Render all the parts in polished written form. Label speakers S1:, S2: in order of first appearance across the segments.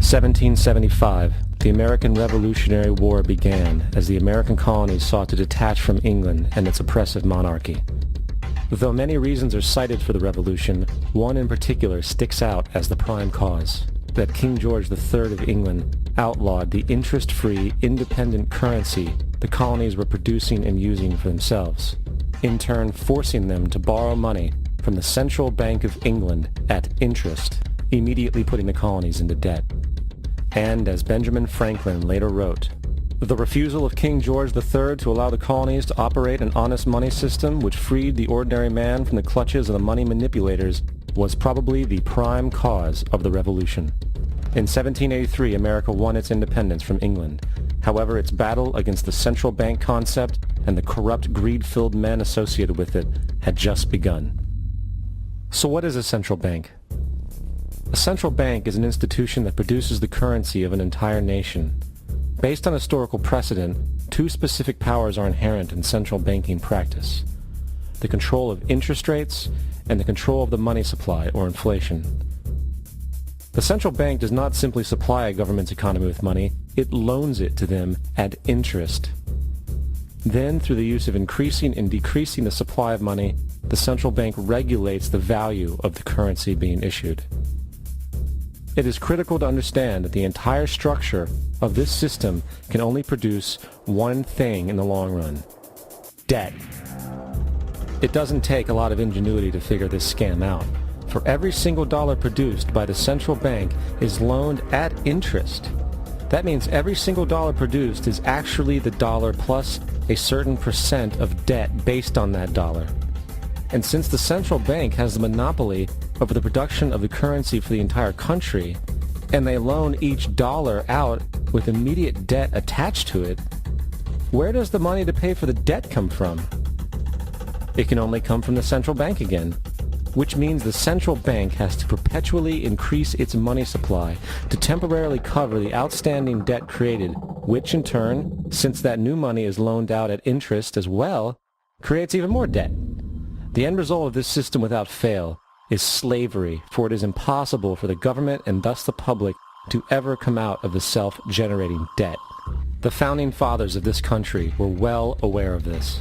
S1: 1775, the American Revolutionary War began as the American colonies sought to detach from England and its oppressive monarchy. Though many reasons are cited for the revolution, one in particular sticks out as the prime cause, that King George III of England outlawed the interest-free, independent currency the colonies were producing and using for themselves, in turn forcing them to borrow money from the Central Bank of England at interest, immediately putting the colonies into debt. And as Benjamin Franklin later wrote, the refusal of King George III to allow the colonies to operate an honest money system which freed the ordinary man from the clutches of the money manipulators was probably the prime cause of the revolution. In 1783, America won its independence from England. However, its battle against the central bank concept and the corrupt, greed-filled men associated with it had just begun. So what is a central bank? A central bank is an institution that produces the currency of an entire nation. Based on historical precedent, two specific powers are inherent in central banking practice: the control of interest rates and the control of the money supply, or inflation. The central bank does not simply supply a government's economy with money, it loans it to them at interest. Then, through the use of increasing and decreasing the supply of money, the central bank regulates the value of the currency being issued. It is critical to understand that the entire structure of this system can only produce one thing in the long run: debt. It doesn't take a lot of ingenuity to figure this scam out. For every single dollar produced by the central bank is loaned at interest. That means every single dollar produced is actually the dollar plus a certain percent of debt based on that dollar. And since the central bank has the monopoly over the production of the currency for the entire country, and they loan each dollar out with immediate debt attached to it, where does the money to pay for the debt come from? It can only come from the central bank again, which means the central bank has to perpetually increase its money supply to temporarily cover the outstanding debt created, which in turn, since that new money is loaned out at interest as well, creates even more debt. The end result of this system without fail is slavery, for it is impossible for the government and thus the public to ever come out of the self-generating debt. The founding fathers of this country were well aware of this.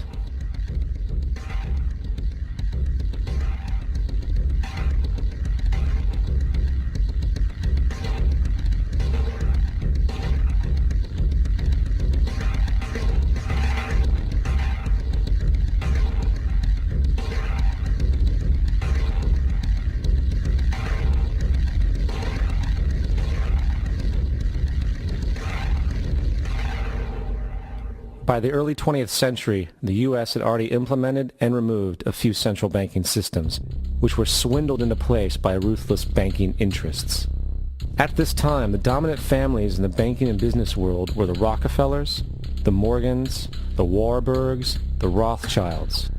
S1: By the early 20th century, the U.S. had already implemented and removed a few central banking systems, which were swindled into place by ruthless banking interests. At this time, the dominant families in the banking and business world were the Rockefellers, the Morgans, the Warburgs, the Rothschilds.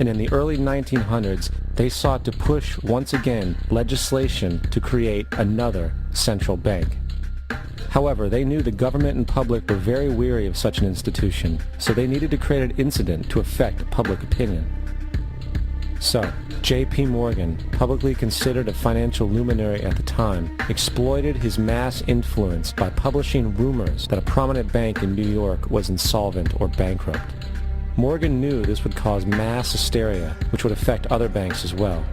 S1: And in the early 1900s, they sought to push once again legislation to create another central bank. However, they knew the government and public were very weary of such an institution, so they needed to create an incident to affect public opinion. So, J.P. Morgan, publicly considered a financial luminary at the time, exploited his mass influence by publishing rumors that a prominent bank in New York was insolvent or bankrupt. Morgan knew this would cause mass hysteria, which would affect other banks as well.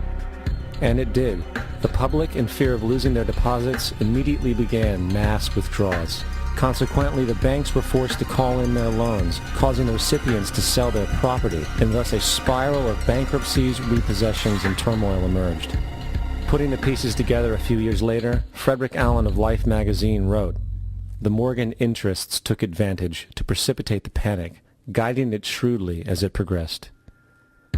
S1: And it did. The public, in fear of losing their deposits, immediately began mass withdrawals. Consequently, the banks were forced to call in their loans, causing the recipients to sell their property, and thus a spiral of bankruptcies, repossessions, and turmoil emerged. Putting the pieces together a few years later, Frederick Allen of Life magazine wrote, "The Morgan interests took advantage to precipitate the panic, guiding it shrewdly as it progressed."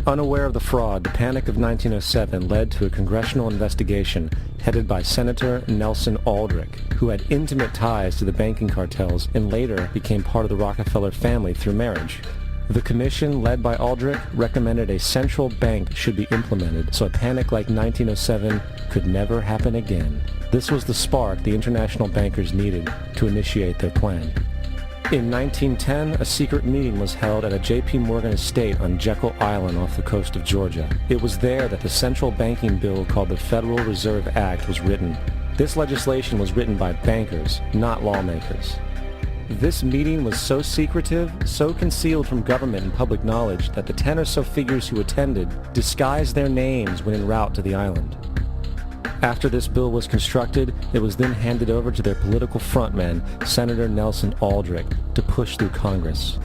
S1: Unaware of the fraud, the Panic of 1907 led to a congressional investigation headed by Senator Nelson Aldrich, who had intimate ties to the banking cartels and later became part of the Rockefeller family through marriage. The commission, led by Aldrich, recommended a central bank should be implemented so a panic like 1907 could never happen again. This was the spark the international bankers needed to initiate their plan. In 1910, a secret meeting was held at a J.P. Morgan estate on Jekyll Island off the coast of Georgia. It was there that the central banking bill called the Federal Reserve Act was written. This legislation was written by bankers, not lawmakers. This meeting was so secretive, so concealed from government and public knowledge that the 10 or so figures who attended disguised their names when en route to the island. After this bill was constructed, it was then handed over to their political frontman, Senator Nelson Aldrich, to push through Congress.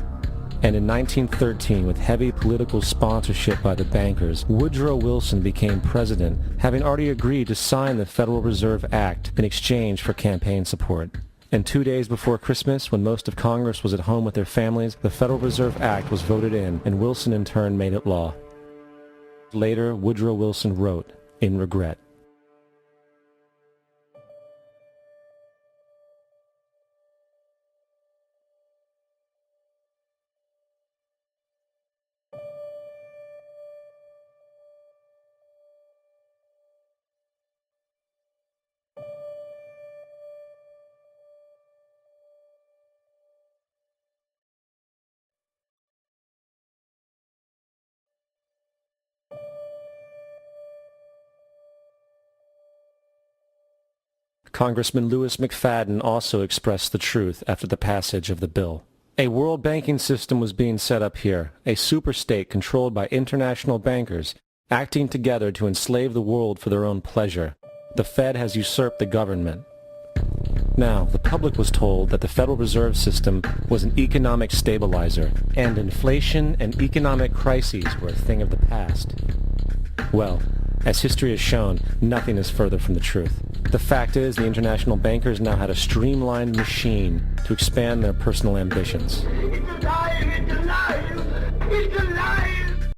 S1: And in 1913, with heavy political sponsorship by the bankers, Woodrow Wilson became president, having already agreed to sign the Federal Reserve Act in exchange for campaign support. And 2 days before Christmas, when most of Congress was at home with their families, the Federal Reserve Act was voted in, and Wilson in turn made it law. Later, Woodrow Wilson wrote, in regret, Congressman Louis McFadden also expressed the truth after the passage of the bill. A world banking system was being set up here, a superstate controlled by international bankers, acting together to enslave the world for their own pleasure. The Fed has usurped the government. Now, the public was told that the Federal Reserve System was an economic stabilizer, and inflation and economic crises were a thing of the past. Well, as history has shown, nothing is further from the truth. The fact is, the international bankers now had a streamlined machine to expand their personal ambitions.
S2: It's alive! It's alive! It's alive!